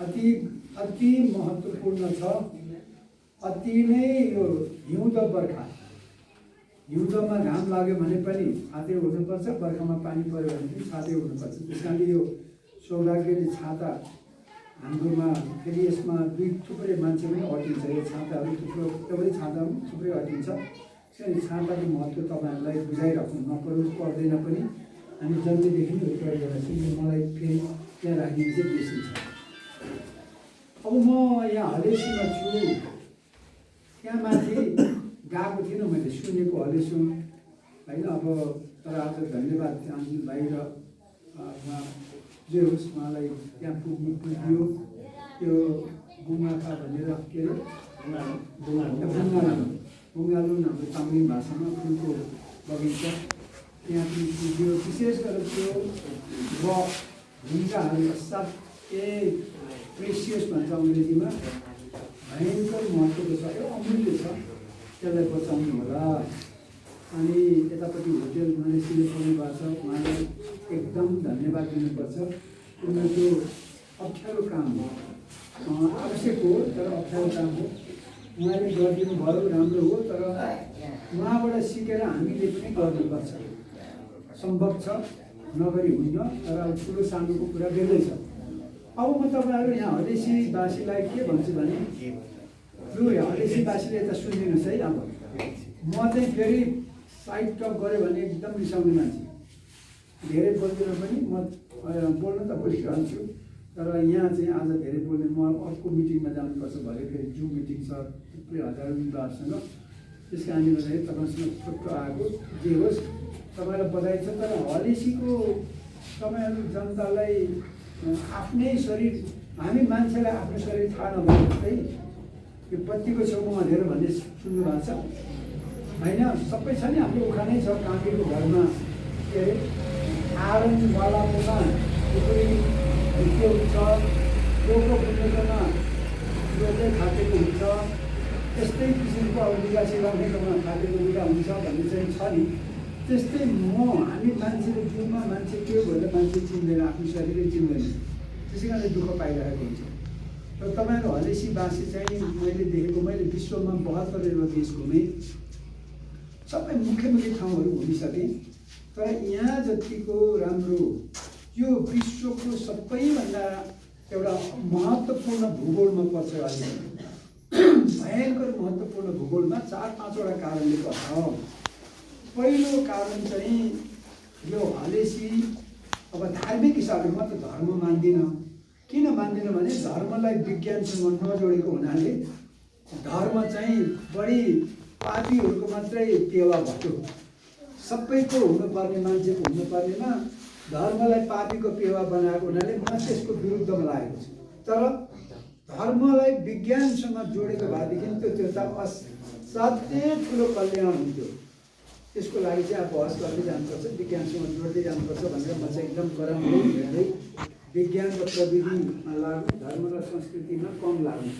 अति अति महत्त्वपूर्ण छ। अति नै यो हिउँदो बर्खा, हिउँदोमा घाम लाग्यो भने पनि छाते हुनुपर्छ, बर्खामा पानी पऱ्यो भने पनि छाते हुनुपर्छ। त्यस कारणले यो सौभाग्यले छाता हाम्रोमा फेरि यसमा दुई थुप्रै मान्छे पनि अटिन्छ। यो छाताहरू थुप्रो एउटै छाता थुप्रै अटिन्छ। त्यसैले छाताको महत्त्व तपाईँहरूलाई बुझाइराख्नु पर्दैन पनि, हामी जन्मेदेखि नै प्रयोग गर्छौँ। मलाई फेरि त्यहाँ राखिदिनु चाहिँ बेसी छ। अब म यहाँ हलेसीमा छु, त्यहाँ माथि गएको थिइनँ, मैले सुनेको हलेसु होइन। अब तर आज धन्यवाद चाहन्छु भाइ र उहाँ जे होस्, उहाँलाई त्यहाँ पुग्यो। त्यो बुङ्गाखा भनेर के अरे बुङ्गालु हाम्रो तामिल भाषामा फुलको बगैँचा, त्यहाँ पनि पुग्यो। विशेष गरेर त्यो ढुङ्गाहरू असाध्यै प्रेसियस भन्छ अङ्ग्रेजीमा, भयङ्कर महत्त्वको छ, यो अमूल्य छ, त्यसलाई बचाउनु होला। अनि यतापट्टि होटेल मानिसले पाउनु भएको छ, उहाँलाई एकदम धन्यवाद दिनुपर्छ। उनीहरूको अप्ठ्यारो काम हो, आवश्यक हो तर अप्ठ्यारो काम हो, उहाँले गरिदिनु भयो, राम्रो हो। तर उहाँबाट सिकेर हामीले पनि गर्नुपर्छ। सम्भव छ, नगरी हुन्न, तर अब ठुलो सानोको कुरा बेग्लै छ। अब म तपाईँहरू यहाँ हलेसीवासीलाई के भन्छु भने, लु हलेसीवासीले यता सुनिदिनुहोस् है। अब म चाहिँ फेरि साइड टक गऱ्यो भने एकदम रिसाउने मान्छे, धेरै बोल्दिनँ पनि। म बोल्न त बोलिरहन्छु, तर यहाँ चाहिँ आज धेरै बोल्ने। म अर्को मिटिङमा जानुपर्छ, भरे फेरि जुम मिटिङ छ थुप्रै हजारौँ युवाहरूसँग। त्यस कारणले गर्दाखेरि तपाईँसँग छोटो आएको। जे होस्, तपाईँलाई बधाई छ। तर हलेसीको तपाईँहरू जनतालाई आफ्नै शरीर, हामी मान्छेलाई आफ्नो शरीर थाहा नभए जस्तै यो बत्तीको छेउमा भनेर भन्ने सुन्नु भएको छ होइन? सबै छ नि, हाम्रो उखानै छ, काँक्रीको घरमा के अरे आरनवालाकोमा टुक्री के हुन्छ, लोको बुझेकोमा लोकै खातेको हुन्छ, त्यस्तै किसिमको अब लुगा सिलाउनेकोमा खातेको लुगा हुन्छ भन्ने चाहिँ छ नि। त्यस्तै हामी मान्छेले जिउमा मान्छे के हो भनेर मान्छे चिन्दैन, आफ्नो शरीरै चिन्दैन। त्यसै कारणले दुःख पाइरहेको हुन्छ। र तपाईँहरू हलेसीवासी चाहिँ मैले देखेको, मैले विश्वमा 72 देश घुमेँ, सबै मुख्य मुख्य ठाउँहरू घुमिसकेँ। तर यहाँ जतिको राम्रो यो विश्वको सबैभन्दा एउटा महत्त्वपूर्ण भूगोलमा पर्छ। अहिले भयङ्कर महत्त्वपूर्ण भूगोलमा 4-5वटा कारणले पर्छ। पहिलो कारण चाहिँ यो हलेसी। अब धार्मिक हिसाबले म त धर्म मान्दिनँ। किन मान्दिनँ भने धर्मलाई विज्ञानसँग नजोडेको हुनाले धर्म चाहिँ बढी पापीहरूको मात्रै टेवा भयो। सबैको हुनुपर्ने, मान्छेको हुनुपर्नेमा धर्मलाई पापीको पेवा बनाएको हुनाले म त्यसको विरुद्धमा लागेको छु। तर धर्मलाई विज्ञानसँग जोडेको भएदेखि त्यो त असाध्यै ठुलो कल्याण हुन्थ्यो। त्यसको लागि चाहिँ अब बहस गर्दै जानुपर्छ, विज्ञानसँग जोड्दै जानुपर्छ भनेर म चाहिँ एकदम गराउँदै हेर्दै विज्ञान र प्रविधिमा लाग्नु, धर्म र संस्कृतिमा कम लाग्नु।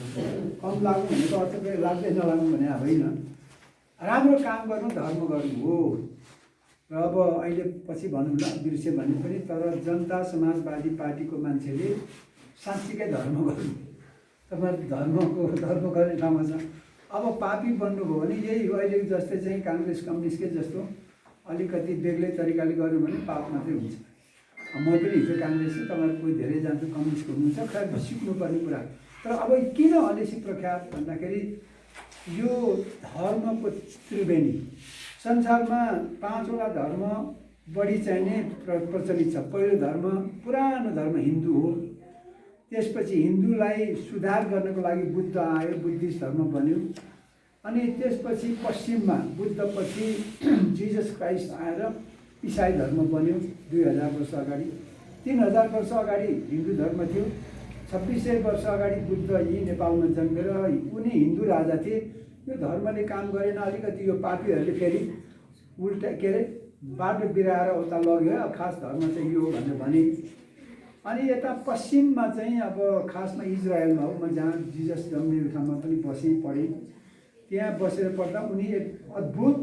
कम लाग्नु भनेको अर्थ फेरि लाग्दै नलाग्नु भने होइन, राम्रो काम गर्नु, धर्म गर्नु हो। र अब अहिले पछि भनौँ न बिर्से भने पनि, तर जनता समाजवादी पार्टीको मान्छेले साँच्चीकै धर्म गर्नु, तपाईँहरू धर्म गर्ने ठाउँमा छ। अब पापी बन्नुभयो भने यही हो, अहिले जस्तै चाहिँ काङ्ग्रेस कम्युनिस्टकै जस्तो अलिकति बेग्लै तरिकाले गर्नु भने पाप मात्रै हुन्छ। म पनि हिजो काङ्ग्रेस, तपाईँहरू कोही धेरै जान्छ कम्युनिस्ट हुनुहुन्छ, खै सिक्नुपर्ने कुरा। तर अब किन हलेसी प्रख्यात भन्दाखेरि यो धर्मको त्रिवेणी। संसारमा 5वटा धर्म बढी चाहिने प्रचलित छ। पहिलो धर्म, पुरानो धर्म हिन्दू हो। त्यसपछि हिन्दूलाई सुधार गर्नको लागि बुद्ध आयो, बुद्धिस्ट धर्म बन्यो। अनि त्यसपछि पश्चिममा बुद्धपछि जिजस क्राइस्ट आएर इसाई धर्म बन्यो 2000 वर्ष अगाडि। 3000 वर्ष अगाडि हिन्दू धर्म थियो। 2600 वर्ष अगाडि बुद्ध यही नेपालमा जन्मेर उनी हिन्दू राजा थिए। यो धर्मले काम गरेन, अलिकति यो पापीहरूले फेरि उल्टा के अरे बाटो बिराएर उता लग्यो। अब खास धर्म चाहिँ यो भनेर भने। अनि यता पश्चिममा चाहिँ अब खासमा इजरायलमा हो, म जहाँ जिजस जन्मेको ठाउँमा पनि बसेँ, पढेँ। त्यहाँ बसेर पढ्दा उनी एक अद्भुत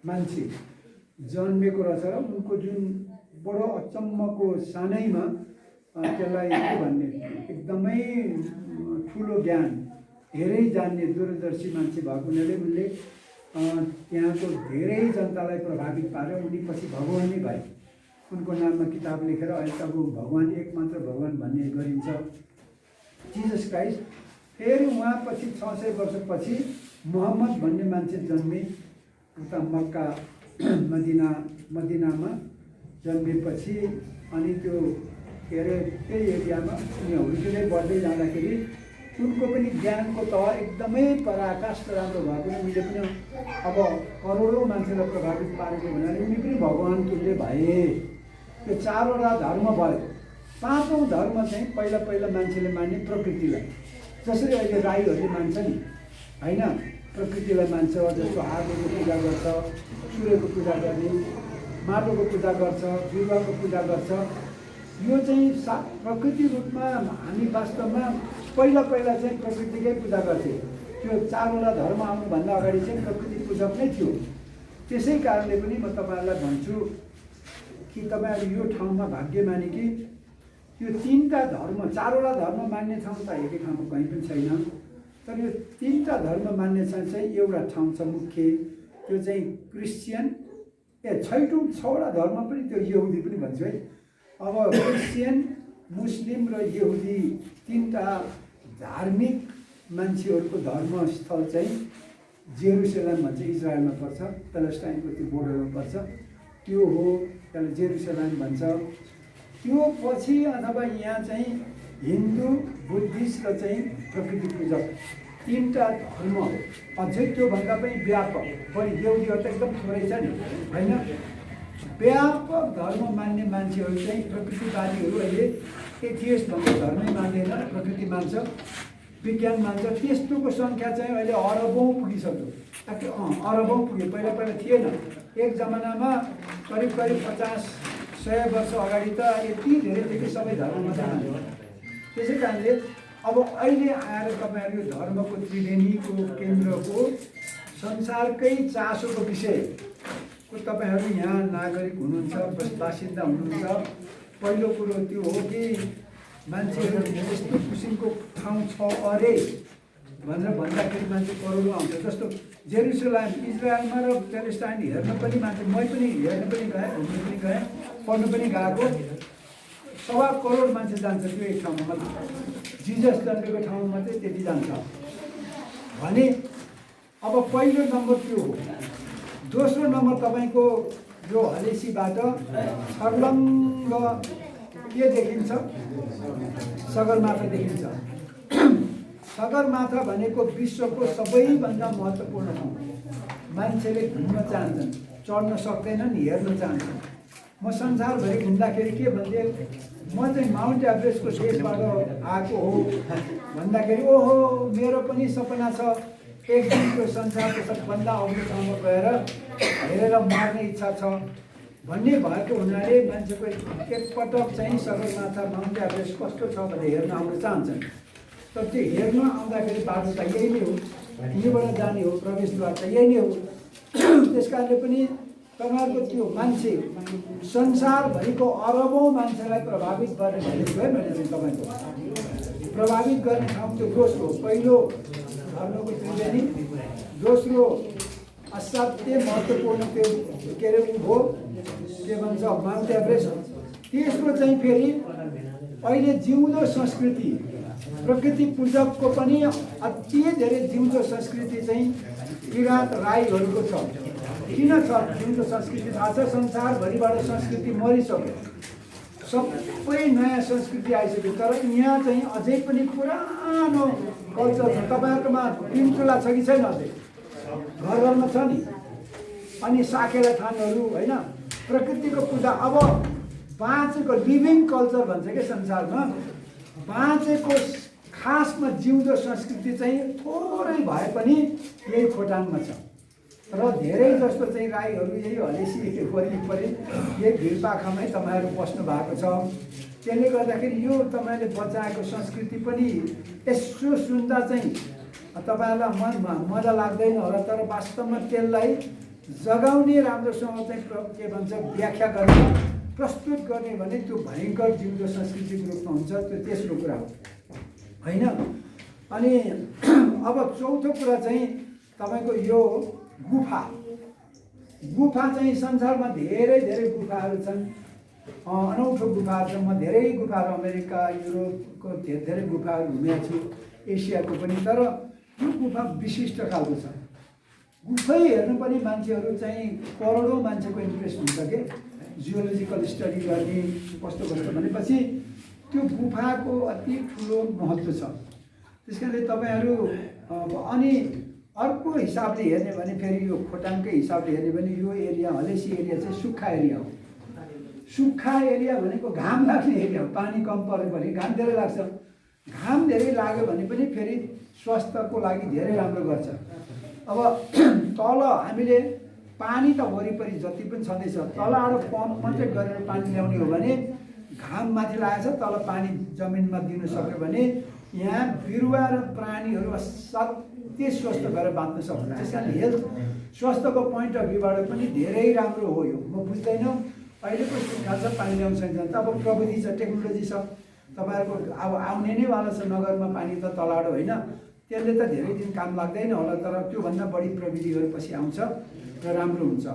मान्छे जन्मेको रहेछ र उनको जुन बडो अचम्मको सानैमा त्यसलाई के भन्ने एकदमै ठुलो ज्ञान धेरै जान्ने दूरदर्शी मान्छे भएको हुनाले उनले त्यहाँको धेरै जनतालाई प्रभावित पार्यो। उनी पछि भगवान नै भए। उनको नाममा किताब लेखेर अहिले त अब भगवान एकमात्र भगवान भन्ने गरिन्छ, जिजस क्राइस्ट। फेरि उहाँ पछि 600 वर्षपछि मोहम्मद भन्ने मान्छे जन्मे उता मक्का मदिनामा जन्मेपछि अनि त्यो के अरे त्यही एरियामा उनी हुर्किँदै बढ्दै जाँदाखेरि उनको पनि ज्ञानको तह एकदमै पराकाष्ठ राम्रो भएको उनले पनि अब करोडौँ मान्छेलाई प्रभावित पारेको हुनाले उनी पनि भगवान तुल्य भए। त्यो 4वटा धर्म भयो। 5औँ धर्म चाहिँ पहिला मान्छेले मान्ने प्रकृतिलाई, जसरी अहिले राईहरूले मान्छ नि होइन, प्रकृतिलाई मान्छ। जस्तो आगोको पूजा गर्छ, सूर्यको पूजा गर्ने, माटोको पूजा गर्छ, बिरुवाको पूजा गर्छ। यो चाहिँ प्रकृति रूपमा हामी वास्तवमा पहिला चाहिँ प्रकृतिकै पूजा गर्थे। त्यो 4वटा धर्म आउनुभन्दा अगाडि चाहिँ प्रकृति पूजक नै थियो। त्यसै कारणले पनि म तपाईँहरूलाई भन्छु कि तपाईँहरू यो ठाउँमा भाग्यमानी कि यो 3टा धर्म 4वटा धर्म मान्ने ठाउँ त एकै ठाउँमा कहीँ पनि छैन, तर यो 3टा धर्म मान्ने चाहिँ एउटा ठाउँ छ मुख्य, त्यो चाहिँ क्रिस्चियन। 6वटा धर्म पनि त्यो यहुदी पनि भन्छु है। अब क्रिस्चियन, मुस्लिम र यहुदी 3टा धार्मिक मान्छेहरूको धर्मस्थल चाहिँ जेरुसलेम भन्छ, इजरायलमा पर्छ, प्यालेस्टाइनको त्यो बोर्डरमा पर्छ, त्यो हो, त्यसलाई जेरुसलेम भन्छ। त्यो पछि अथवा यहाँ चाहिँ हिन्दू, बुद्धिस्ट र चाहिँ प्रकृति पूजक 3टा धर्म हो। अझै त्योभन्दा पनि व्यापक, बढी यहुदीहरू त एकदम थोरै छ नि होइन। व्यापक धर्म मान्ने मान्छेहरू चाहिँ प्रकृतिवादीहरू अहिले एथियस्ट भन्ने धर्मै मान्दैन, प्रकृति मान्छ, विज्ञान मान्छ। त्यस्तोको सङ्ख्या चाहिँ अहिले अरबौँ पुगिसक्यो। अरबौँ पुग्यो, पहिला थिएन। एक जमानामा करिब 50-100 वर्ष अगाडि त यति धेरै थियो कि सबै धर्म मात्रै मान्थ्यो। त्यसै कारणले अब अहिले आएर तपाईँहरू यो धर्मको त्रिवेणीको केन्द्रको संसारकै चासोको विषयको तपाईँहरू यहाँ नागरिक हुनुहुन्छ, बासिन्दा हुनुहुन्छ। पहिलो कुरो त्यो हो कि मान्छेहरू यस्तो किसिमको ठाउँ छ अरे भनेर भन्दाखेरि मान्छे करोडौँ आउँछ। जस्तो जेरुसलेम, इजरायलमा र प्यालेस्टाइन हेर्न पनि मान्छे, मै पनि हेर्न पनि गएँ, घुम्न पनि गएँ, पढ्न पनि गएको। 1.25 करोड मान्छे जान्छ त्यो एक ठाउँमा मात्रै। जिजस जन्मेको ठाउँमा मात्रै त्यति जान्छ भने अब पहिलो नम्बर त्यो हो। दोस्रो नम्बर तपाईँको यो हलेसीबाट छर्लङ्ग के देखिन्छ? सगरमाथा देखिन्छ। सगरमाथा भनेको विश्वको सबैभन्दा महत्त्वपूर्ण ठाउँ। मान्छेले घुम्न चाहन्छन्, चढ्न सक्दैनन्, हेर्न चाहन्छन्। म संसारभरि घुम्दाखेरि के भन्थे, म चाहिँ माउन्ट एभरेस्टको देशबाट आएको हो भन्दाखेरि ओहो मेरो पनि सपना छ एक दिन त्यो संसारको सबभन्दा अग्लो ठाउँमा गएर हेरेर मार्ने इच्छा छ भन्ने भएको हुनाले मान्छेको एकपटक चाहिँ सगरमाथा माउन्ट एभरेस्ट कस्तो छ भनेर हेर्न आउन चाहन्छन्। तर त्यो हेर्न आउँदाखेरि बाटो त यही नै हो, यहीँबाट जाने हो, प्रवेशद्वार त यही नै हो। त्यस कारणले पनि तपाईँहरूको त्यो मान्छे संसारभरिको अरबौँ मान्छेलाई प्रभावित गर्ने भनेको है। मैले चाहिँ तपाईँको प्रभावित गर्ने ठाउँ त्यो दोस्रो, पहिलो धर्मको त्रिवेणी, दोस्रो असाध्यै महत्त्वपूर्ण त्यो के अरे हो के भन्छ माउन्ट एभरेस्ट। तेस्रो चाहिँ फेरि अहिले जिउँदो संस्कृति, प्रकृति पूजकको पनि अति धेरै जिउँदो संस्कृति चाहिँ किराँत राईहरूको छ। किन छ जिउँदो संस्कृति थाहा छ? संसारभरिबाट संस्कृति मरिसक्यो, सबै नयाँ संस्कृति आइसक्यो। तर यहाँ चाहिँ अझै पनि पुरानो कल्चर छ। तपाईँहरूकोमा पिम्चुला छ कि छैन? अझै घर घरमा छ नि। अनि साकेला थानहरू होइन, प्रकृतिको पूजा। अब बाँचेको लिभिङ कल्चर भन्छ क्या संसारमा, बाँचेको खासमा जिउँदो संस्कृति चाहिँ थोरै भए पनि यही खोटाङमा छ। र धेरै जस्तो चाहिँ राईहरू यही हलेसी वरिपरि यही भिरपाखामै तपाईँहरू बस्नु भएको छ। त्यसले गर्दाखेरि यो तपाईँले बचाएको संस्कृति पनि यसो सुन्दा चाहिँ तपाईँहरूलाई मजा लाग्दैन होला, तर वास्तवमा त्यसलाई जगाउने राम्रोसँग चाहिँ के भन्छ व्याख्या गरेर प्रस्तुत गर्ने भने त्यो भयङ्कर जिउँदो संस्कृतिको रूपमा हुन्छ, त्यो तेस्रो कुरा हो होइन। अनि अब चौथो कुरा चाहिँ तपाईँको यो गुफा चाहिँ संसारमा धेरै धेरै गुफाहरू छन्, अनौठो गुफाहरू छन्। म धेरै गुफाहरू अमेरिका युरोपको धेरै गुफाहरू घुमेको छु, एसियाको पनि। तर यो गुफा विशिष्ट खालको छ। गुफै हेर्नु पनि मान्छेहरू चाहिँ करोडौँ मान्छेको इन्ट्रेस्ट हुन्छ के जियोलोजिकल स्टडी गर्ने कस्तो कस्तो भनेपछि त्यो गुफाको अति ठुलो महत्त्व छ। त्यस कारणले तपाईँहरू अनि अर्को हिसाबले हेर्ने भने फेरि यो खोटाङकै हिसाबले हेर्ने भने यो एरिया हलेसी एरिया चाहिँ सुक्खा एरिया हो। सुक्खा एरिया भनेको घाम लाग्ने एरिया हो। पानी कम पऱ्यो भने घाम धेरै लाग्छ, घाम धेरै लाग्यो भने पनि फेरि स्वास्थ्यको लागि धेरै राम्रो गर्छ। अब तल हामीले पानी त वरिपरि जति पनि छँदैछ, तलबाट पम्प मात्रै गरेर पानी ल्याउने हो भने घाम माथि लागेको छ, तल पानी जमिनमा दिन सक्यो भने यहाँ बिरुवा र प्राणीहरू असाध्यै स्वस्थ भएर बाँच्न सक्छ। त्यस कारण हेल्थ स्वास्थ्यको पोइन्ट अफ भ्यूबाट पनि धेरै राम्रो हो यो। म बुझ्दैन अहिलेको सुक्खा छ, पानी ल्याउन सकिन्छ। त अब प्रविधि छ, टेक्नोलोजी छ, तपाईँहरूको अब आउने नै वाला छ नगरमा पानी त तलबाट होइन, त्यसले त धेरै दिन काम लाग्दैन होला, तर त्योभन्दा बढी प्रविधिहरू पछि आउँछ र राम्रो हुन्छ।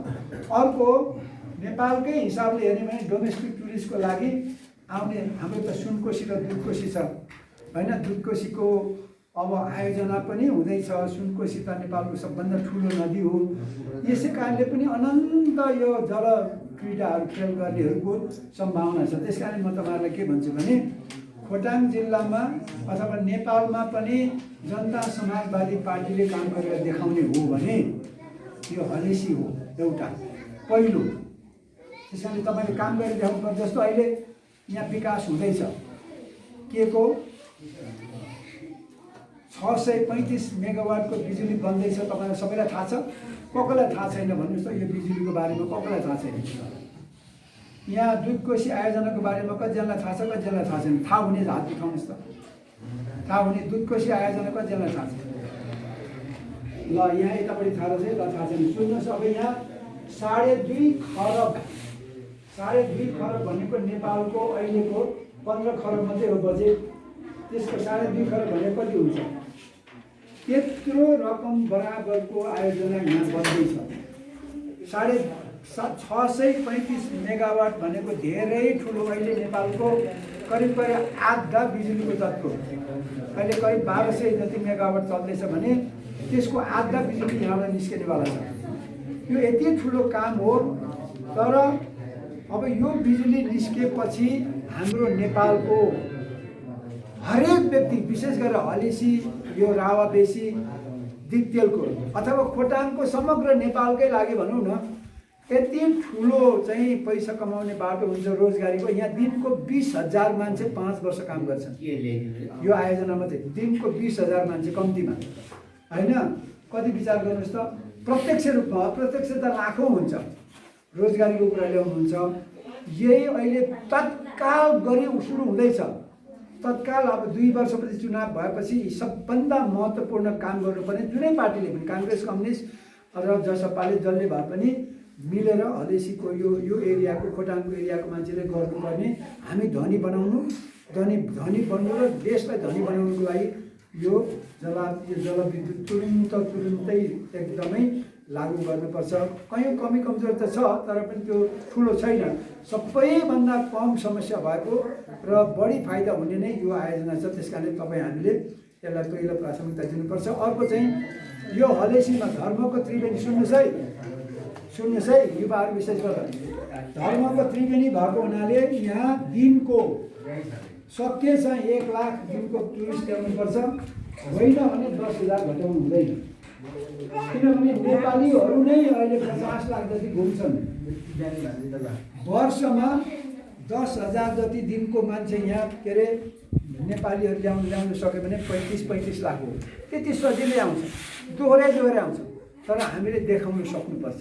अर्को नेपालकै हिसाबले हेर्ने भने डोमेस्टिक टुरिस्टको लागि आउने हाम्रो त सुनकोशी र दुधकोशी छ होइन। दुधकोशीको अब आयोजना पनि हुँदैछ। सुनकोशी त नेपालको सबभन्दा ठुलो नदी हो, यसै कारणले पनि अनन्त यो जल क्रीडाहरू खेल गर्नेहरूको सम्भावना छ। त्यस कारण म तपाईँहरूलाई के भन्छु भने खोटाङ जिल्लामा अथवा नेपालमा पनि जनता समाजवादी पार्टीले काम गरेर देखाउने हो भने यो हलेसी हो एउटा पहिलो। त्यस कारणले तपाईँले काम गरेर देखाउनुपर्छ। जस्तो अहिले यहाँ विकास हुँदैछ के को 635 मेगावाटको बिजुली बन्दैछ। तपाईँलाई सबैलाई थाहा छ? कसैलाई थाहा छैन भन्नुहोस् त यो बिजुलीको बारेमा? कसैलाई थाहा छैन? यहाँ दुधकोशी आयोजनाको बारेमा कतिजनालाई थाहा छ, कतिजनालाई थाहा छैन? थाहा हुने हात उठाउनुहोस् त। थाहा हुने दुधकोशी आयोजना कतिजनालाई थाहा छ? ल यहाँ यतापट्टि थाहा छ, ल थाहा छैन। सुन्नुहोस्, अब यहाँ 2.5 खरब भनेको नेपालको अहिलेको 15 खरब मात्रै हो बजेट। त्यसको 2.5 खरब भनेको कति हुन्छ? त्यत्रो रकम बराबरको आयोजना यहाँ बन्दैछ। 635 मेगावाट भनेको धेरै ठुलो। अहिले नेपालको करिब आधा बिजुलीको तत्त्व, अहिले करिब 1200 जति मेगावाट चल्दैछ भने त्यसको आधा बिजुली यहाँबाट निस्किनेवाला छ। यो यति ठुलो काम हो। तर अब यो बिजुली निस्केपछि हाम्रो नेपालको हरेक व्यक्ति, विशेष गरेर हलेसी, यो रावाबेसी, दिक्तेलको अथवा खोटाङको समग्र नेपालकै लागि भनौँ न, यति ठुलो चाहिँ पैसा कमाउने बाटो हुन्छ रोजगारीको। यहाँ दिनको 20,000 मान्छे 5 वर्ष काम गर्छन् यो आयोजनामा चाहिँ। दिनको 20,000 मान्छे कम्तीमा होइन। कति विचार गर्नुहोस् त, प्रत्यक्ष रूपमा। अप्रत्यक्ष त लाखौँ हुन्छ। रोजगारीको कुरा ल्याउनुहुन्छ। यही अहिले तत्काल गरी सुरु हुँदैछ। तत्काल अब 2 वर्षपछि चुनाव भएपछि सबभन्दा महत्त्वपूर्ण काम गर्नुपर्ने जुनै पार्टीले पनि, काङ्ग्रेस, कम्युनिस्ट अथवा जसपाले जसले भए पनि मिलेर हलेसीको यो एरियाको, खोटाङको एरियाको मान्छेले गर्नुपर्ने, हामी धनी बनाउनु, धनी बन्नु र देशलाई धनी बनाउनुको लागि यो जलविद्युत तुरुन्तै एकदमै लागू गर्नुपर्छ। कहीँ कमी कमजोर त छ, तर पनि त्यो ठुलो छैन। सबैभन्दा कम समस्या भएको र बढी फाइदा हुने नै यो आयोजना छ। त्यस कारणले हामीले यसलाई पहिलो प्राथमिकता दिनुपर्छ। अर्को चाहिँ यो हलेसीमा धर्मको त्रिवेणी, सुन्नुहोस् है युवाहरू, विशेष गरेर धर्मको त्रिवेणी भएको हुनाले यहाँ दिनको सकेछ 1 लाख दिनको टुरिस्ट ल्याउनुपर्छ, होइन भने 10,000 घटाउनु हुँदैन। किनभने नेपालीहरू नै अहिले 50 लाख जति घुम्छन्। वर्षमा 10,000 जति दिनको मान्छे यहाँ के अरे नेपालीहरू ल्याउनु सक्यो भने 35 लाख हो। त्यति सजिलै आउँछ, दोहोऱ्याइ आउँछ। तर हामीले देखाउनु सक्नुपर्छ,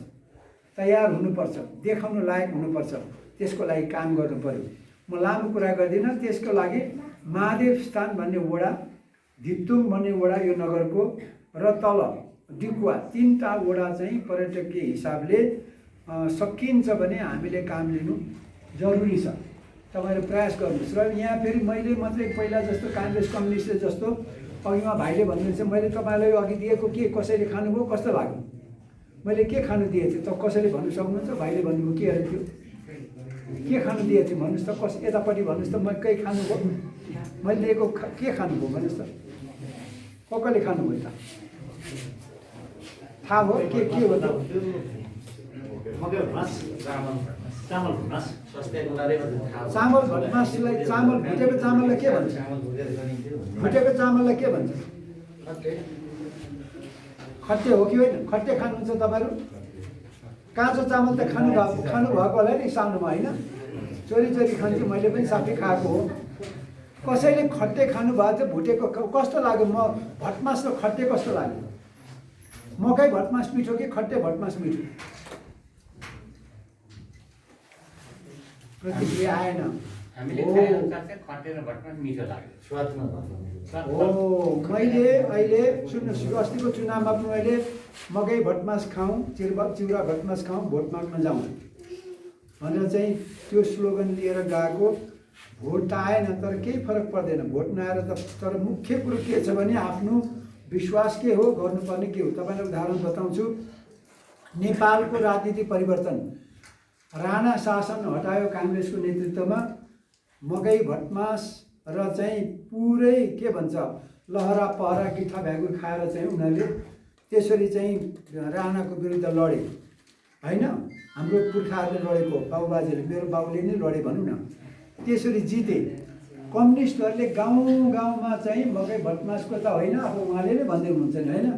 तयार हुनुपर्छ, देखाउनु लायक हुनुपर्छ। त्यसको लागि काम गर्नु पर्यो। म लामो कुरा गर्दिनँ। त्यसको लागि महादेव स्थान भन्ने वडा, धिप्तुङ भन्ने वडा यो नगरको, र तल डिकुवा, 3टा वडा चाहिँ पर्यटकीय हिसाबले सकिन्छ भने हामीले काम लिनु जरुरी छ। तपाईँहरू प्रयास गर्नुहोस्। र यहाँ फेरि मैले मात्रै पहिला जस्तो काङ्ग्रेस कम्युनिस्टले जस्तो अघिमा भाइले भन्नुहुन्छ मैले तपाईँलाई अघि दिएको के कसैले खानुभयो कस्तो लाग्यो? मैले के खानु दिएको थिएँ त कसैले भन्नु सक्नुहुन्छ? भाइले भन्नुभयो के अरे थियो के खानु दिएको थिएँ भन्नुहोस् त? यतापट्टि भन्नुहोस् त म केही खानुभयो? मैले दिएको के खानुभयो भन्नुहोस् त? कसले खानुभयो त? थाहा भयो के हो त? चामल भटमासलाई चामल भुटेको चामललाई के भन्छ? भुटेको चामललाई के भन्छ? खट्टे हो कि होइन? खट्टे खानुहुन्छ तपाईँहरू? काँचो चामल त खानुभएको होला नि सानोमा होइन? चोरी चोरी खान्छु मैले पनि साथै खाएको हो। कसैले खट्टे खानुभएको थियो भुटेको कस्तो लाग्यो? म भटमास र खट्टे कस्तो लाग्यो? मकै भटमास मिठो कि खट्टे भटमास मिठो? प्रतिक्रिया आएन। मैले अहिले सुन्नुहोस् अस्तिको चुनावमा पनि मैले मकै भटमास खाऊँ चिउरा भटमास खाऊँ भोट माग्न जाउँ भनेर चाहिँ त्यो स्लोगन लिएर गएको। भोट त आएन तर केही फरक पर्दैन भोट नआएर त। तर मुख्य कुरो के छ भने आफ्नो विश्वास के हो गर्नुपर्ने के हो? तपाईँलाई उदाहरण बताउँछु। नेपालको राजनीति परिवर्तन राणा शासन हटायो काङ्ग्रेसको नेतृत्वमा। मकै भटमास र चाहिँ पुरै के भन्छ लहरा पहरा गिठा भ्यागुर खाएर चाहिँ उनीहरूले त्यसरी चाहिँ राणाको विरुद्ध लडे होइन? हाम्रो पुर्खाहरूले लडेको बाबुबाजेले मेरो बाबुले नै लडे भनौँ न। त्यसरी जिते। कम्युनिस्टहरूले गाउँ गाउँमा चाहिँ मकै भटमासको त होइन अब उहाँले नै भन्दै हुनुहुन्छ नि होइन?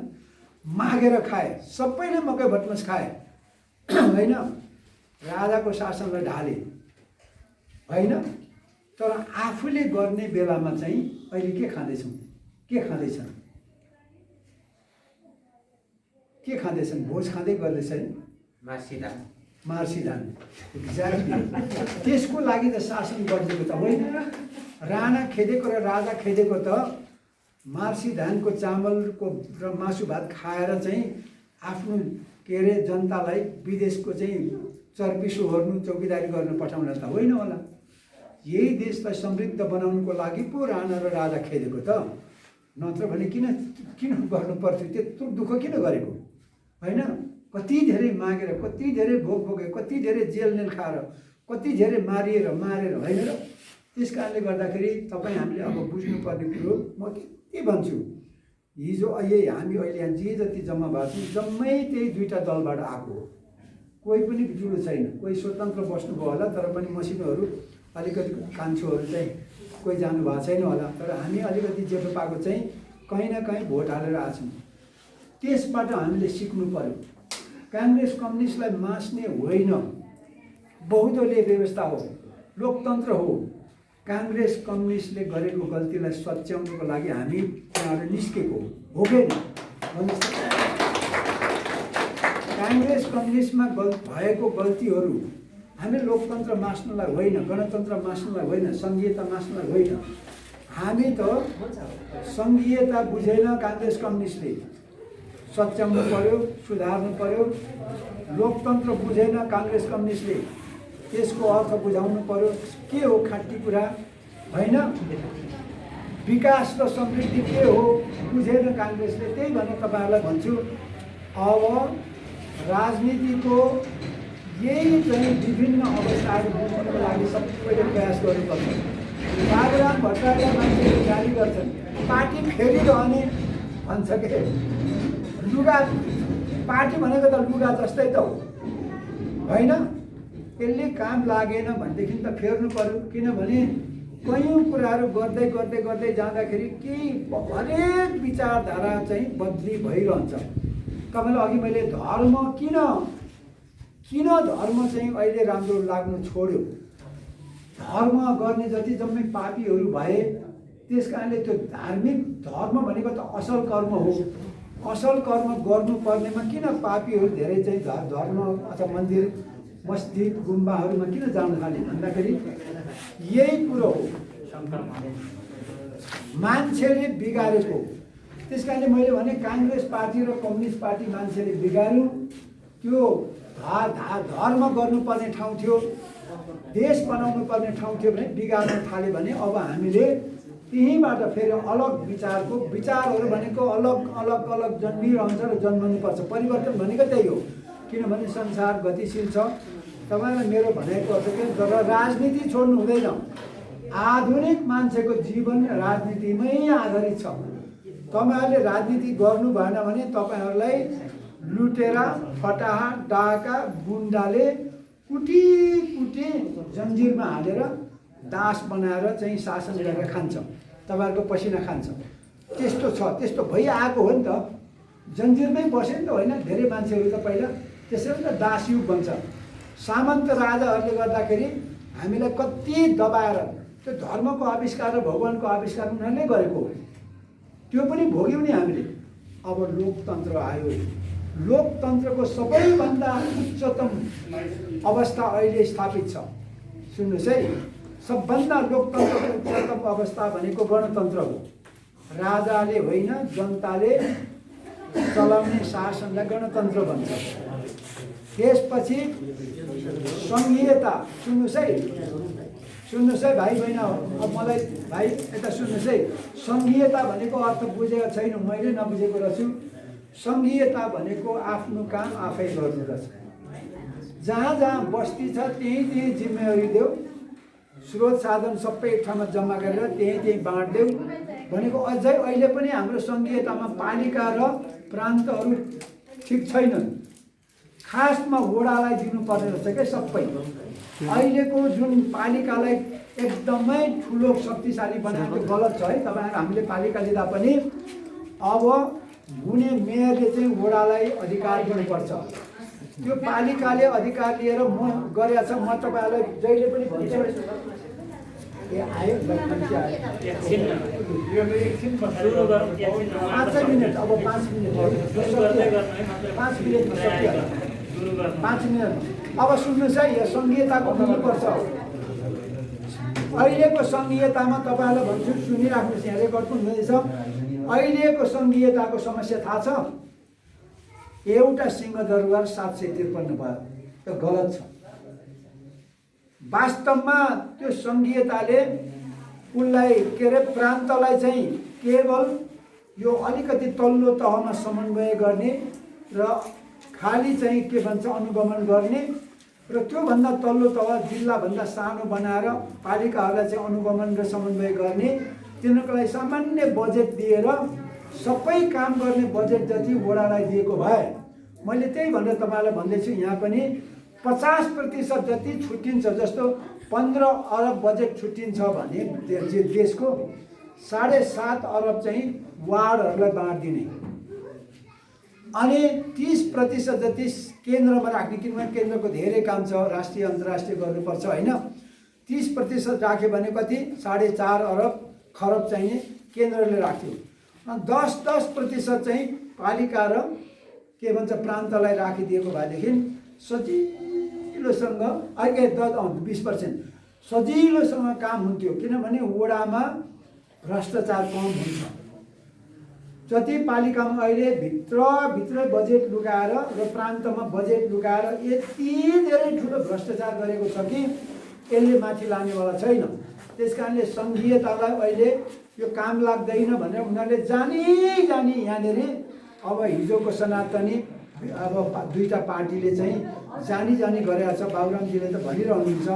मागेर खाए सबैले मकै भटमास खाए होइन? राजाको शासनलाई ढाले होइन? तर आफूले गर्ने बेलामा चाहिँ अहिले के खाँदैछौँ? के खाँदैछन्? के खाँदैछन्? भोज खाँदै गर्दैछन् मार्सीधान। एक्ज्याक्टली त्यसको लागि त शासन गरिदिएको त होइन? राणा खेदेको र राजा खेदेको त मार्सीधानको चामलको र मासु भात खाएर चाहिँ आफ्नो के अरे जनतालाई विदेशको चाहिँ चर्पी सोहोर्नु चौकीदारी गर्न पठाउन त होइन होला। यही देशलाई समृद्ध बनाउनुको लागि पो राणा र राजा खेदेको त। नत्र भने किन गर्नु पर्थ्यो? त्यत्रो दुःख किन गरेको होइन? कति धेरै मागेर कति धेरै भोग भोगे कति धेरै जेल खाएर कति धेरै मारेर होइन र? त्यस कारणले गर्दाखेरि तपाईँ हामीले अब बुझ्नुपर्ने कुरो म के भन्छु हिजो हामी अहिले यहाँ जे जति जम्मा भएको छौँ जम्मै त्यही दुईवटा दलबाट आएको हो। कोही पनि जुडो छैन। कोही स्वतन्त्र बस्नुभयो होला तर पनि मसिनोहरू अलिकति कान्छोहरू चाहिँ कोही जानु भएको छैन होला। तर हामी अलिकति जेठो पाएको चाहिँ कहीँ न कहीँ भोट हालेर आएको छौँ। त्यसबाट हामीले सिक्नु पर्यो। काङ्ग्रेस कम्युनिस्टलाई मास्ने होइन, बहुदलीय व्यवस्था हो, लोकतन्त्र हो। काङ्ग्रेस कम्युनिस्टले गरेको गल्तीलाई सच्याउनको लागि हामी त्यहाँबाट निस्केको हो कि होइन? काङ्ग्रेस कम्युनिस्टमा भएको गल्तीहरू हामी लोकतन्त्र मास्नलाई होइन, गणतन्त्र मास्नलाई होइन, सङ्घीयता मास्नलाई होइन। हामी त सङ्घीयता बुझेन काङ्ग्रेस कम्युनिस्टले, सच्याउनु पर्यो, सुधार्नु पर्यो। लोकतन्त्र बुझेन काङ्ग्रेस कम्युनिस्टले, त्यसको अर्थ बुझाउनु पर्यो। के हो खाँटी कुरा होइन? विकास र समृद्धि के हो बुझेन काङ्ग्रेसले। त्यही भनेर तपाईँहरूलाई भन्छु अब राजनीतिको यही चाहिँ विभिन्न अवस्थाहरू बुझ्नको लागि सबैले प्रयास गर्नुपर्छ। बाबुराम भट्टराईलाई मान्छेले गाली गर्छन्, पार्टी फेरिरहने भन्छ के? लुगा पार्टी भनेको त लुगा जस्तै त हो होइन? यसले काम लागेन भनेदेखि त फेर्नु पर्यो। किनभने कयौँ कुराहरू गर्दै गर्दै गर्दै जाँदाखेरि केही हरेक विचारधारा चाहिँ बदली भइरहन्छ। तपाईँलाई अघि मैले धर्म किन धर्म चाहिँ अहिले राम्रो लाग्नु छोड्यो? धर्म गर्ने जति जम्मै पापीहरू भए। त्यस कारणले त्यो धार्मिक धर्म भनेको त असल कर्म हो। असल कर्म गर्नुपर्नेमा किन पापीहरू धेरै चाहिँ धर्म अथवा मन्दिर मस्जिद गुम्बाहरूमा किन जान थाले भन्दाखेरि यही कुरो हो, मान्छेले बिगारेको। त्यस कारणले मैले भने काङ्ग्रेस पार्टी र कम्युनिस्ट पार्टी मान्छेले बिगार्यो। त्यो धर्म गर्नुपर्ने ठाउँ थियो, देश बनाउनु पर्ने ठाउँ थियो भने बिगार्न थाल्यो भने अब हामीले त्यहीँबाट फेरि अलग विचारहरू भनेको अलग अलग अलग जन्मिरहन्छ र जन्मनुपर्छ। परिवर्तन भनेको त्यही हो, किनभने संसार गतिशील छ। तपाईँलाई मेरो भनाइको अर्थ के, तर राजनीति छोड्नु हुँदैन। आधुनिक मान्छेको जीवन राजनीतिमै आधारित छ। तपाईँहरूले राजनीति गर्नु भएन भने तपाईँहरूलाई लुटेरा, फटाहा, डाका, गुन्डाले कुटी कुटी जन्जिरमा हालेर दास बनाएर चाहिँ शासन गरेर खान्छ, तपाईँहरूको पसिना खान्छ। त्यस्तो छ, त्यस्तो भइआएको हो नि त। जन्जिरमै बस्यो नि त, होइन? धेरै मान्छेहरू त पहिला त्यसरी त दासयुग बन्छ। सामन्त राजाहरूले गर्दाखेरि हामीलाई कति दबाएर त्यो धर्मको आविष्कार र भगवानको आविष्कार उनीहरूले गरेको हो, त्यो पनि भोग्यौँ नि हामीले। अब लोकतन्त्र आयो। लोकतन्त्रको सबैभन्दा उच्चतम अवस्था अहिले स्थापित छ। सुन्नुहोस् है, सबभन्दा लोकतन्त्रको उच्चतम अवस्था भनेको गणतन्त्र हो। राजाले होइन, जनताले चलाउने शासनलाई गणतन्त्र भन्छ। त्यसपछि सङ्घीयता। सुन्नुहोस् है भाइ बहिनी, अब मलाई भाइ यता सुन्नुहोस् है। सङ्घीयता भनेको अर्थ बुझेको छैन, मैले नबुझेको रहेछु। सङ्घीयता भनेको आफ्नो काम आफै गर्नु रहेछ। जहाँ जहाँ बस्ती छ त्यहीँ जिम्मेवारी देऊ, स्रोत साधन सबै एक ठाउँमा जम्मा गरेर त्यहीँ बाँडिदेऊ भनेको। अझै अहिले पनि हाम्रो सङ्घीयतामा पालिका र प्रान्तहरू ठिक छैनन्। खासमा वडालाई दिनुपर्ने रहेछ क्या सबै। अहिलेको जुन पालिकालाई एकदमै ठुलो शक्तिशाली बनाएको गलत छ है। तपाईँहरू हामीले पालिका दिँदा पनि अब हुने मेयरले चाहिँ वडालाई अधिकार दिनुपर्छ। त्यो पालिकाले अधिकार लिएर म गरेको छ। म तपाईँहरूलाई जहिले पनि भन्छु, ए आयो 5 मिनट, अब 5 मिनट 5 मिनट। अब सुन्नुहोस् है, यो सङ्घीयताको हुनुपर्छ। अहिलेको सङ्घीयतामा तपाईँहरूलाई भन्छु, सुनिराख्नुहोस्, यहाँ रेकर्ड पनि हुँदैछ। अहिलेको सङ्घीयताको समस्या थाहा छ? एउटा सिंहदरबार 753 भयो, त्यो गलत छ। वास्तवमा त्यो सङ्घीयताले उसलाई के अरे प्रान्तलाई चाहिँ केवल यो अलिकति तल्लो तहमा समन्वय गर्ने र खाली चाहिँ के भन्छ अनुगमन गर्ने र त्योभन्दा तल्लो तह जिल्लाभन्दा सानो बनाएर पालिकाहरूलाई चाहिँ अनुगमन र समन्वय गर्ने, तिनीहरूको लागि सामान्य बजेट दिएर सबै काम गर्ने बजेट जति वडालाई दिएको भए, मैले त्यही भनेर तपाईँलाई भन्दैछु, यहाँ पनि 50% जति छुट्टिन्छ। जस्तो 15 अरब बजेट छुट्टिन्छ भने देशको 7.5 अरब चाहिँ वार्डहरूलाई बाँडिदिने, अनि 30% जति केन्द्रमा राख्ने, किनभने केन्द्रको धेरै काम छ, राष्ट्रिय अन्तर्राष्ट्रिय गर्नुपर्छ होइन। 30% राख्यो भने कति 4.5 अरब खरब चाहिने केन्द्रले राख्थ्यो। 10% चाहिँ पालिका र के भन्छ प्रान्तलाई राखिदिएको भएदेखि सजिलोसँग, अहिले 20% सजिलोसँग काम हुन्थ्यो। किनभने वडामा भ्रष्टाचार कम हुन्छ। जति पालिकामा अहिले भित्रै बजेट लुगाएर र प्रान्तमा बजेट लुगाएर यति धेरै ठुलो भ्रष्टाचार गरेको छ कि यसले माथि लानेवाला छैन। त्यस कारणले सङ्घीयतालाई अहिले यो काम लाग्दैन भनेर उनीहरूले जानी यहाँनिर अब हिजोको सनातनी अब दुईटा पार्टीले चाहिँ जानी गरेको छ। बाबुरामजीले त भनिरहनुहुन्छ।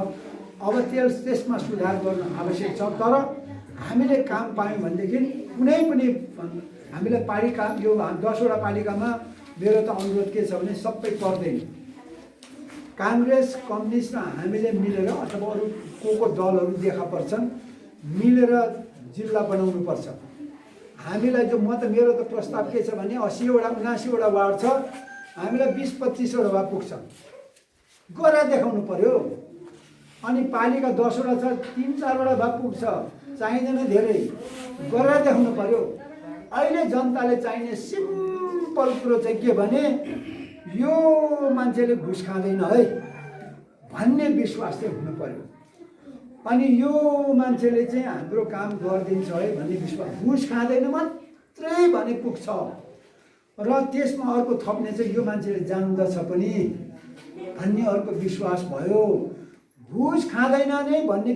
अब त्यसमा सुधार गर्न आवश्यक छ। तर हामीले काम पायौँ भनेदेखि कुनै पनि हामीलाई पालिका यो 10वटा पालिकामा मेरो त अनुरोध के छ भने सबै पर्दैन। काङ्ग्रेस, कम्युनिस्ट र हामीले मिलेर अथवा अरू को दलहरू देखा पर्छन्, मिलेर जिल्ला बनाउनु पर्छ। हामीलाई जो मेरो त प्रस्ताव के छ भने 80वटा 79वटा वार्ड छ, हामीलाई 20-25वटा भए पुग्छ, गरेर देखाउनु पर्यो। अनि पालिका 10वटा छ, 3-4वटा भए पुग्छ, चाहिँदैन धेरै, गरेर देखाउनु पर्यो। अहिले जनताले चाहिने सिम्पल कुरो चाहिँ के भने यो मान्छेले घुस खाँदैन है भन्ने विश्वास चाहिँ हुनु पर्यो। अनि यो मान्छेले चाहिँ हाम्रो काम गरिदिन्छ है भन्ने विश्वास, घुस खाँदैन मात्रै भने पुग्छ। र त्यसमा अर्को थप्ने चाहिँ यो मान्छेले जान्दछ पनि भन्ने अर्को विश्वास भयो घुस खाँदैन नै भन्ने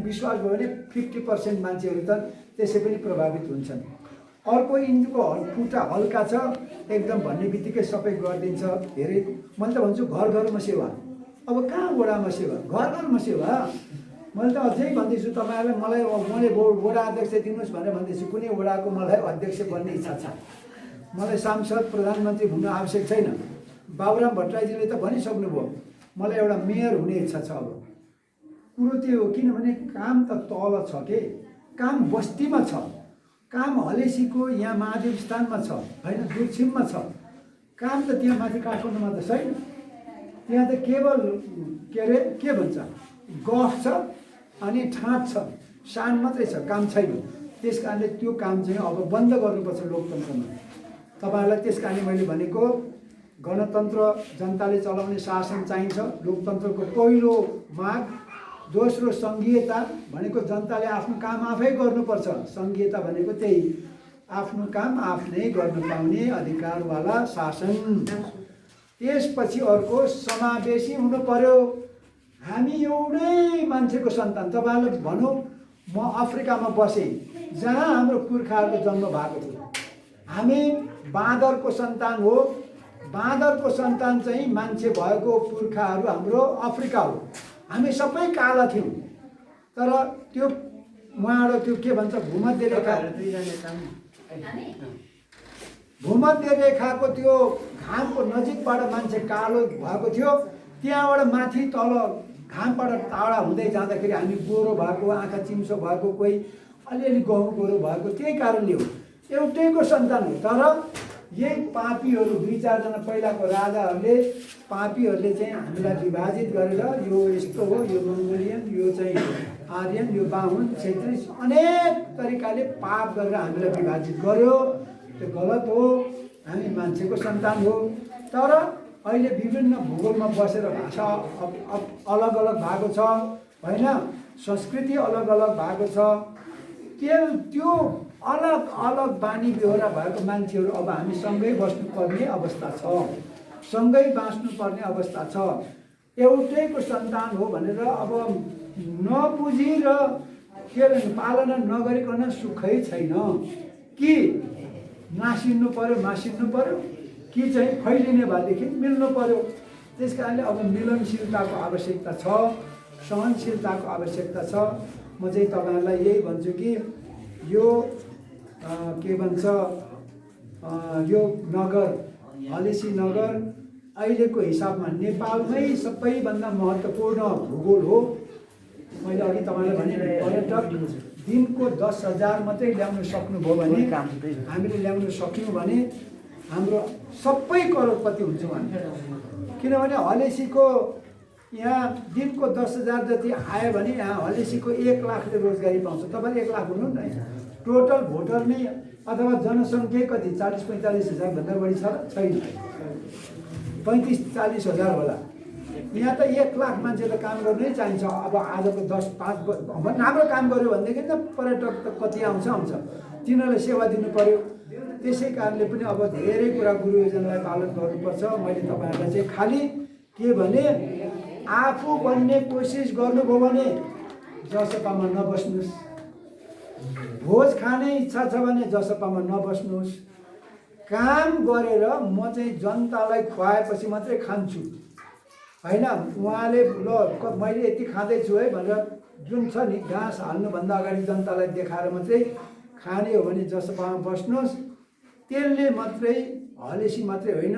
विश्वास भयो भने 50% मान्छेहरू त त्यसै पनि प्रभावित हुन्छन्। अर्को यिनको खुट्टा हल्का छ एकदम भन्ने बित्तिकै सबै गरिदिन्छ। धेरै मैले त भन्छु घर घरमा सेवा। अब कहाँ वडामा सेवा, घर घरमा सेवा। मैले त अझै भन्दैछु तपाईँहरूलाई, मैले वडा अध्यक्ष दिनुहोस् भनेर भन्दैछु। कुनै वडाको मलाई अध्यक्ष बन्ने इच्छा छ। मलाई सांसद प्रधानमन्त्री हुन आवश्यक छैन। बाबुराम भट्टराईजीले त भनिसक्नुभयो मलाई एउटा मेयर हुने इच्छा छ। अब कुरो त्यो हो, किनभने काम त तल छ के, काम बस्तीमा छ, काम हलेसीको यहाँ महादेव स्थानमा छ होइन, दुर्छिममा छ। काम त त्यहाँ माथि काठमाडौँमा त छैन। त्यहाँ त केवल के भन्छ गफ छ अनि ठाँट छ, सान मात्रै छ, काम छैन। त्यस कारणले त्यो काम चाहिँ अब बन्द गर्नुपर्छ लोकतन्त्रमा तपाईँहरूलाई। त्यस कारणले मैले भनेको गणतन्त्र जनताले चलाउने शासन चाहिन्छ, लोकतन्त्रको पहिलो माग। दोस्रो सङ्घीयता भनेको जनताले आफ्नो काम आफै गर्नुपर्छ। सङ्घीयता भनेको त्यही, आफ्नो काम आफ्नै गर्न पाउने अधिकारवाला शासन। त्यसपछि अर्को समावेशी हुनु पर्यो। हामी एउटै मान्छेको सन्तान। तपाईँहरूलाई भनौँ म अफ्रिकामा बसेँ जहाँ हाम्रो पुर्खाहरूको जन्म भएको थियो। हामी बाँदरको सन्तान हो। बाँदरको सन्तान चाहिँ मान्छे भएको पुर्खाहरू हाम्रो अफ्रिका हो। हामी सबै काला थियौँ। तर त्यो उहाँबाट त्यो के भन्छ भूमध्य रेखाको त्यो घामको नजिकबाट मान्छे कालो भएको थियो। त्यहाँबाट माथि तल घामबाट टाढा हुँदै जाँदाखेरि हामी गोरो भएको, आँखा चिम्सो भएको, कोही अलिअलि गहुँ गोरो भएको, त्यही कारणले हो। एउटैको सन्तान हो। तर यही पापीहरू 2-4 पहिलाको राजाहरूले पापीहरूले चाहिँ हामीलाई विभाजित गरेर यो यस्तो हो, यो मङ्गोलियन, यो चाहिँ आर्यन, यो बाहुन, क्षेत्री, अनेक तरिकाले पाप गरेर हामीलाई विभाजित गर्यो। त्यो गलत हो। हामी मान्छेको सन्तान हो। तर अहिले विभिन्न भूगोलमा बसेर भाषा अलग अलग भएको छ होइन, संस्कृति अलग अलग भएको छ। त्यो अलग अलग बानी बेहोरा भएको मान्छेहरू अब हामी सँगै बस्नुपर्ने अवस्था छ, सँगै बाँच्नुपर्ने अवस्था छ। एउटैको सन्तान हो भनेर अब नबुझी र के पालना नगरिकन सुखै छैन। कि नासिन्नु पर्यो, मासिन्नु पर्यो, कि चाहिँ फैलिने भएदेखि मिल्नु पर्यो। त्यस कारणले अब मिलनशीलताको आवश्यकता छ, सहनशीलताको आवश्यकता छ। म चाहिँ तपाईँहरूलाई यही भन्छु कि यो के भन्छ यो नगर हलेसी नगर अहिलेको हिसाबमा नेपालमै सबैभन्दा महत्त्वपूर्ण भूगोल हो। मैले अघि तपाईँलाई भने पर्यटक दिनको 10,000 मात्रै ल्याउन सक्नुभयो भने, हामीले ल्याउन सक्यौँ भने हाम्रो सबै करोडपति हुन्छौँ हामी। किनभने हलेसीको यहाँ दिनको 10,000 जति आयो भने यहाँ हलेसीको 1 लाखले रोजगारी पाउँछ। तपाईँले 1 लाख हुनुहुन्न। टोटल भोटर नै अथवा जनसङ्ख्या कति 40-45 हजार भन्दा बढी छ, छैन 35-40 हजार होला। यहाँ त 1 लाख मान्छे त काम गर्नै चाहिन्छ। अब आजको 10-5 राम्रो काम गर्यो भनेदेखि त पर्यटक त कति आउँछ, तिनीहरूलाई सेवा दिनु पर्यो। त्यसै कारणले पनि अब धेरै कुरा गुरु योजनालाई पालन गर्नुपर्छ। मैले तपाईँहरूलाई चाहिँ खालि के भने आफू बन्ने कोसिस गर्नुभयो भने जसपामा नबस्नुहोस्। भोज खाने इच्छा छ भने जसपामा नबस्नुहोस्। काम गरेर म चाहिँ जनतालाई खुवाएपछि मात्रै खान्छु होइन। उहाँले ल मैले यति खाँदैछु है भनेर जुन छ नि घाँस हाल्नुभन्दा अगाडि जनतालाई देखाएर मात्रै खाने हो भने जसपामा बस्नुहोस्। त्यसले मात्रै हलेसी मात्रै होइन,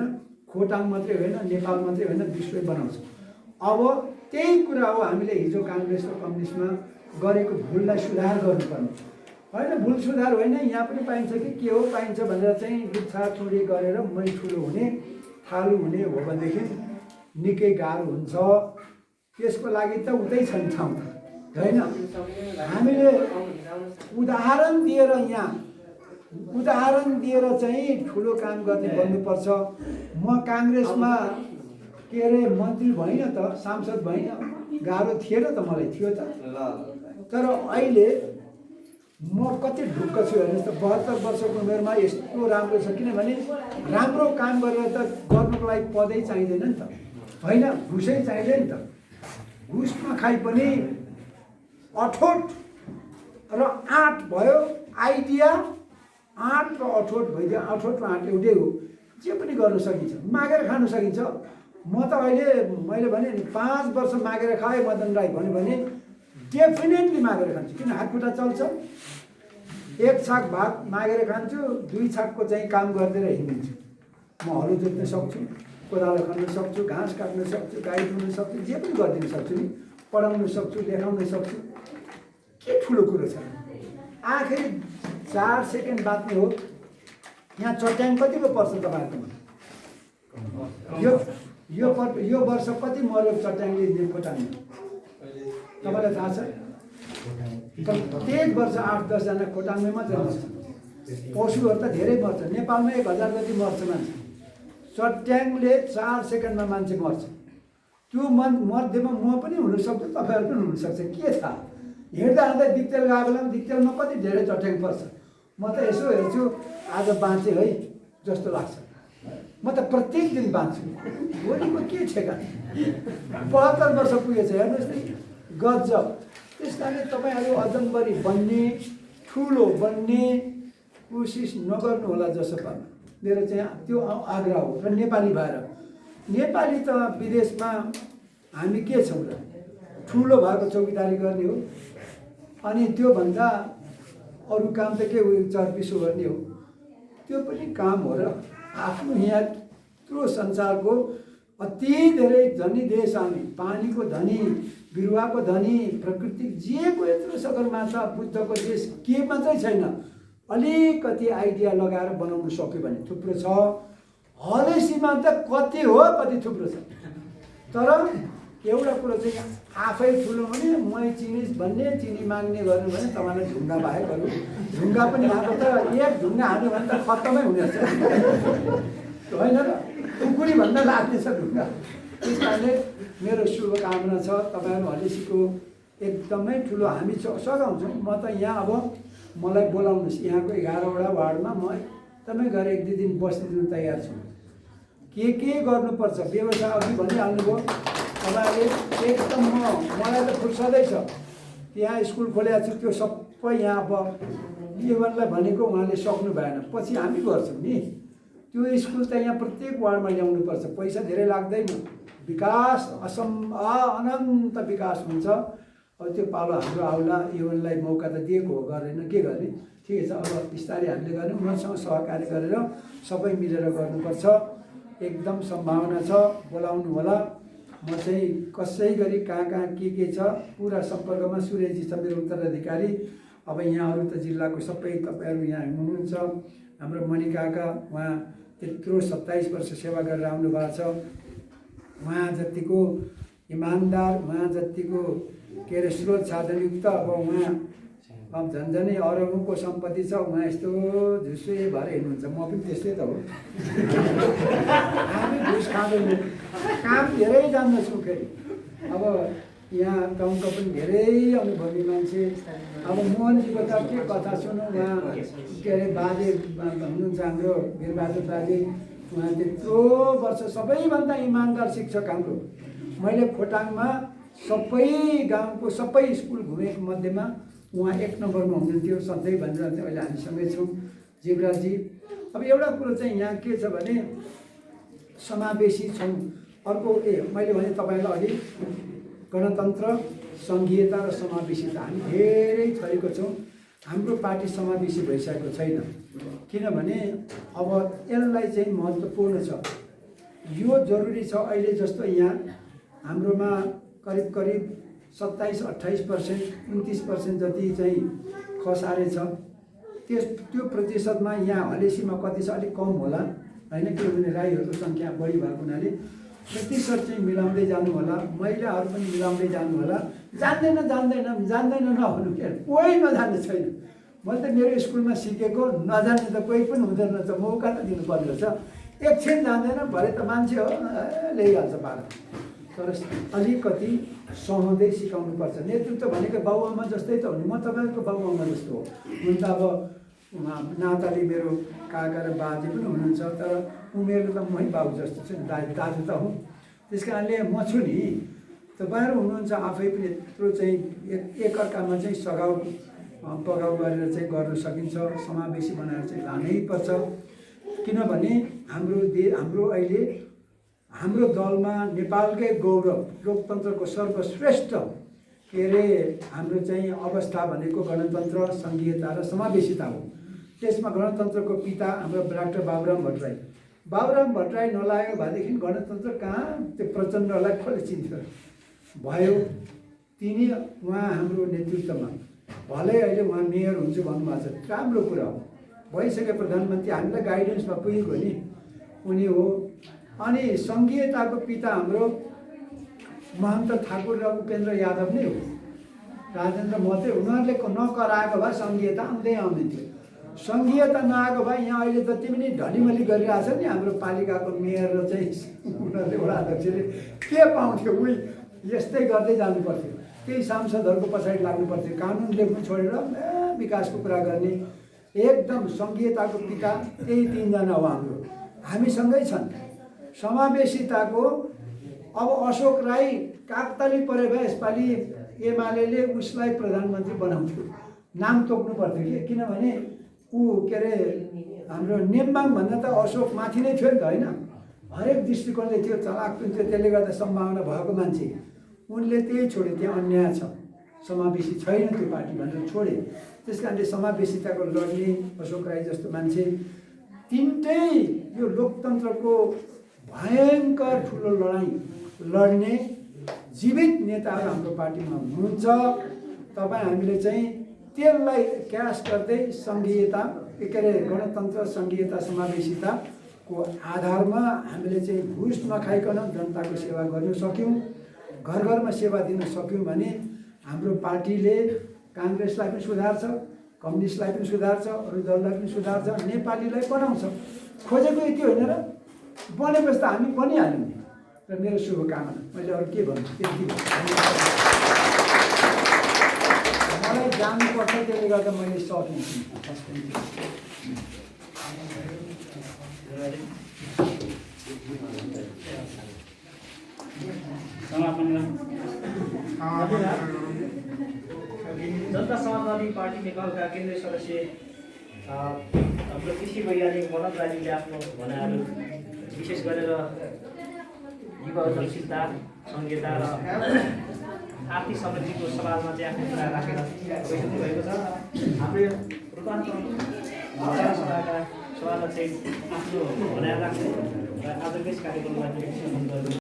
खोटाङ मात्रै होइन, नेपाल मात्रै होइन, विश्वै बनाउँछ। अब त्यही कुरा हो हामीले हिजो काङ्ग्रेस र कम्युनिस्टमा गरेको भुललाई सुधार गर्नुपर्ने होइन। भुल सुधार होइन, यहाँ पनि पाइन्छ कि के हो पाइन्छ भनेर चाहिँ लुच्छाचुरी गरेर मै ठुलो हुने थालु हुने हो भनेदेखि निकै गाह्रो हुन्छ। त्यसको लागि त उतै छन् ठाउँ होइन। हामीले उदाहरण दिएर चाहिँ ठुलो काम गर्ने बन्नुपर्छ। म काङ्ग्रेसमा के अरे मन्त्री भइनँ त, सांसद भइनँ, गाह्रो थिएन त, मलाई थियो त। तर अहिले म कति ढुक्क छु हेर्नुहोस् त। 72 वर्षको उमेरमा यस्तो राम्रो छ। किनभने राम्रो काम गरेर त गर्नुको लागि पदै चाहिँदैन नि त होइन, घुसै चाहिँदैन नि त। घुस नखाइ पनि अठोट र आँट भयो, आइडिया आँट र अठोट भइदियो। अठोट र आँट एउटै हो, जे पनि गर्न सकिन्छ, मागेर खान सकिन्छ। म त अहिले मैले भने नि 5 वर्ष मागेर खाएँ मदन राई भन्यो भने डेफिनेटली मागेर खान्छु, किन हातखुट्टा चल्छ। 1 छाक भात मागेर खान्छु, 2 छाकको चाहिँ काम गरिदिएर हिँडिन्छु। म हलो जोत्न सक्छु, कोदालो खन्न सक्छु, घाँस काट्न सक्छु, गाई दुहुन सक्छु, जे पनि गरिदिन सक्छु नि, पढाउन सक्छु, लेखाउन सक्छु। के ठुलो कुरो छ। आखिर 4 सेकेन्ड बाँच्ने हो। यहाँ चट्याङ कतिको पर्छ तपाईँहरूकोमा? यो वर्ष कति मर्यो चट्याङले खोटाङमा? तपाईँलाई थाहा छ? प्रत्येक वर्ष 8-10 जना खोटाङमै मात्रै मर्छ। पशुहरू त धेरै मर्छ, नेपालमा 1000 जति मर्छ मान्छे। चट्याङले 4 सेकेन्डमा मान्छे मर्छ। त्यो मध्येमा म पनि हुनसक्छु, तपाईँहरू पनि हुनसक्छ, के थाहा। हिँड्दा हिँड्दै दिक्तेल गएको बेलामा दिक्तेलमा कति धेरै चट्याङ पर्छ। म त यसो हेर्छु, आज बाँचेँ है जस्तो लाग्छ। म त प्रत्येक दिन बाँच्छु, भोलिको के ठेगान। 72 वर्ष पुगेछ, हेर्नुहोस् न, गजब। त्यस कारणले तपाईँहरू अजम्बरी बन्ने, ठुलो बन्ने कोसिस नगर्नु होला जसो पार्नु, मेरो चाहिँ त्यो आग्रह हो। र नेपाली भएर, नेपाली त विदेशमा हामी के छौँ र, ठुलो भएको चौकीदारी गर्ने हो, अनि त्योभन्दा अरू काम त के उयो चर्पिसो गर्ने हो। त्यो पनि काम हो र आफ्नो यहाँ यत्रो संसारको अति धेरै धनी देश हामी, पानीको धनी, बिरुवाको धनी, प्रकृति जेको यत्रो सगरमाथा बुद्धको देश के मात्रै छैन। अलिकति आइडिया लगाएर बनाउनु सक्यो भने थुप्रो छ। हलेसीमा त कति हो, कति थुप्रो छ। तर एउटा कुरो चाहिँ आफै ठुलो भने मै चिनिस भन्ने, चिनी माग्ने गर्नु भने तपाईँलाई ढुङ्गा बाहेक अरू ढुङ्गा पनि हाल्नु त, एक ढुङ्गा हाल्यो भने त खत्तमै हुनेछ होइन र, कुकुरी भन्दा लाग्ने छ ढुङ्गा। त्यस कारणले मेरो शुभकामना छ तपाईँहरू हलेसीको एकदमै ठुलो हामी सघाउँछौँ। म त यहाँ अब मलाई बोलाउनुहोस्, यहाँको 11वटा वार्डमा म एकदमै गएर 1-2 दिन बस्न तयार छु। के गर्नुपर्छ व्यवसाय अघि भनिहाल्नुभयो तपाईँहरूले, एकदम मलाई त फुर्सदै छ। त्यहाँ स्कुल खोलेको छु, त्यो सबै यहाँ अब जीवनलाई भनेको उहाँले सक्नु भएन, पछि हामी गर्छौँ नि। त्यो स्कुल त यहाँ प्रत्येक वार्डमा ल्याउनुपर्छ, पैसा धेरै लाग्दैन, विकास अनन्त विकास हुन्छ। अब त्यो पालो हाम्रो आउला, युवालाई मौका त दिएको हो, गरेन के गर्ने। ठिकै छ, अब बिस्तारै हामीले गर्ने, उनीहरूसँग सहकार्य गरेर सबै मिलेर गर्नुपर्छ। एकदम सम्भावना छ, बोलाउनु होला। म चाहिँ कसै गरी कहाँ के छ पुरा सम्पर्कमा। सूर्यजी छ मेरो उत्तराधिकारी। अब यहाँहरू त जिल्लाको सबै तपाईँहरू यहाँ हुनुहुन्छ। हाम्रो मणि काका, उहाँ त्यत्रो 27 वर्ष सेवा गरेर आउनु भएको छ। उहाँ जतिको इमान्दार, उहाँ जतिको के अरे स्रोत साधनयुक्त, अब उहाँ अब झन्झनै अरबौँको सम्पत्ति छ। उहाँ यस्तो झुसुए भएर हिँड्नुहुन्छ, म पनि त्यस्तै त हो। हामी घुस खाँदैनौँ, काम धेरै जान्दछौँ। फेरि अब यहाँ गाउँका पनि धेरै अनुभवी मान्छे। अब मोहनजीको त के कथा सुनौँ, उहाँ के अरे बाजे हुनुहुन्छ हाम्रो वीरबहादुर बाजे। उहाँ त्यत्रो वर्ष सबैभन्दा इमान्दार शिक्षक हाम्रो। मैले खोटाङमा सबै गाउँको सबै स्कुल घुमेको मध्येमा उहाँ 1 नम्बरमा हुनुहुन्थ्यो, सधैँ भनिरहन्थ्यो। अहिले हामीसँगै छौँ जीवराजी। अब एउटा कुरो चाहिँ यहाँ के छ भने समावेशी छौँ। अर्को मैले भने तपाईँलाई अघि गणतन्त्र, सङ्घीयता र समावेशिता, हामी धेरै थरीको छौँ। हाम्रो पार्टी समावेशी भइसकेको छैन, किनभने अब यसलाई चाहिँ महत्त्वपूर्ण छ। यो जरुरी छ। अहिले जस्तो यहाँ हाम्रोमा करिब 27-28%, 29% जति चाहिँ खसारे छ। त्यो प्रतिशतमा यहाँ हलेसीमा कति छ अलिक कम होला होइन, किनभने राईहरूको सङ्ख्या बढी भएको हुनाले प्रतिशत चाहिँ मिलाउँदै जानु होला। महिलाहरू पनि मिलाउँदै जानु होला। जान्दैन नभन्नु के, कोही नजान्ने छैन। मैले त मेरो स्कुलमा सिकेको नजान्ने त कोही पनि हुँदैन रहेछ, मौका त दिनुपर्ने रहेछ। एकछिन जान्दैन, भरे त मान्छे हो ल्याइहाल्छ पारा। तर अलिकति सहँदै सिकाउनुपर्छ। नेतृत्व भनेको बाबुआमा जस्तै त हो नि। म तपाईँको बाबुआमा जस्तो हो। हुन त अब नाताले मेरो काका र बाजे पनि हुनुहुन्छ, तर उमेरको त मै बाबु जस्तो छु नि, दाजु त हुँ। त्यस कारणले म छु नि। तपाईँहरू हुनुहुन्छ आफै पनि यत्रो चाहिँ एकअर्कामा चाहिँ सघाउ पगाउ गरेर चाहिँ गर्न सकिन्छ, समावेशी बनाएर चाहिँ लानै पर्छ। किनभने हाम्रो अहिले हाम्रो दलमा नेपालकै गौरव लोकतन्त्रको सर्वश्रेष्ठ के अरे हाम्रो चाहिँ अवस्था भनेको गणतन्त्र, सङ्घीयता र समावेशिता हो। त्यसमा गणतन्त्रको पिता हाम्रो डाक्टर बाबुराम भट्टराई नलागेको भएदेखि गणतन्त्र कहाँ त्यो प्रचण्डलाई कसले चिन्थ्यो भयो। उहाँ हाम्रो नेतृत्वमा भलै अहिले उहाँ मेयर हुन्छ भन्नुभएको छ, राम्रो कुरा हो। भइसक्यो प्रधानमन्त्री, हामीलाई गाइडेन्समा पुगेको नि उनी हो। अनि सङ्घीयताको पिता हाम्रो महन्त ठाकुर र उपेन्द्र यादव नै हो, राजेन्द्र महतो। उनीहरूले नकराएको भए सङ्घीयता आउँदै थियो। सङ्घीयता नआएको भए यहाँ अहिले जति पनि ढलिमली गरिरहेछ नि हाम्रो पालिकाको मेयर र चाहिँ उनीहरूले वडा अध्यक्षले के पाउँथ्यो, उही यस्तै गर्दै जानु पर्थ्यो। त्यही सांसदहरूको पछाडि लाग्नु पर्थ्यो, कानुन लेख्नु छोडेर विकासको कुरा गर्ने। एकदम सङ्घीयताको पिता त्यही तीनजना हो हाम्रो, हामीसँगै छन्। समावेशिताको अब अशोक राई कागताली परे भए यसपालि एमाले उसलाई प्रधानमन्त्री बनाउँथ्यो, नाम तोक्नु पर्थ्यो कि, किनभने ऊ के अरे हाम्रो नेम्बाङ भन्दा त अशोक माथि नै थियो नि त होइन। हरेक दृष्टिकोणले थियो, चलाक पनि थियो, त्यसले गर्दा सम्भावना भएको मान्छे। उनले त्यही छोडे, त्यहाँ अन्याय छ, समावेशी छैन त्यो पार्टी भनेर छोडे। त्यस कारणले समावेशिताको लड्ने अशोक राई जस्तो मान्छे, तिनटै यो लोकतन्त्रको भयङ्कर ठुलो लडाइँ लड्ने जीवित नेताहरू हाम्रो पार्टीमा हुनुहुन्छ। तपाईँ हामीले चाहिँ त्यसलाई क्यास गर्दै सङ्घीयता के अरे गणतन्त्र, सङ्घीयता, समावेशिताको आधारमा हामीले चाहिँ घुस नखाइकन जनताको सेवा गर्न सक्यौँ, घर घरमा सेवा दिन सक्यौँ भने हाम्रो पार्टीले काङ्ग्रेसलाई पनि सुधार्छ, कम्युनिस्टलाई पनि सुधार्छ, अरू दललाई पनि सुधार्छ, नेपालीलाई बनाउँछ। खोजेको यति होइन र, बनेपछि त हामी बनिहाल्यौँ। र मेरो शुभकामना, मैले अरू के भन्छु त्यति मलाई जानुपर्छ, त्यसले गर्दा मैले सकेँ। जनता समाजवादी पार्टी नेपालका केन्द्रीय सदस्य हाम्रो कृषि वैज्ञानिक मनोज राईले आफ्नो भनाइहरू विशेष गरेर युवा उद्यमशीलता, सङ्घीयता र आर्थिक समृद्धिको सवालमा चाहिँ आफ्नो कुरा राखेर गइसक्नु भएको छ। हाम्रो रूपान्तरण सभाका सभामा चाहिँ आफ्नो भनाइ राख्ने र आजको यस कार्यक्रममा चाहिँ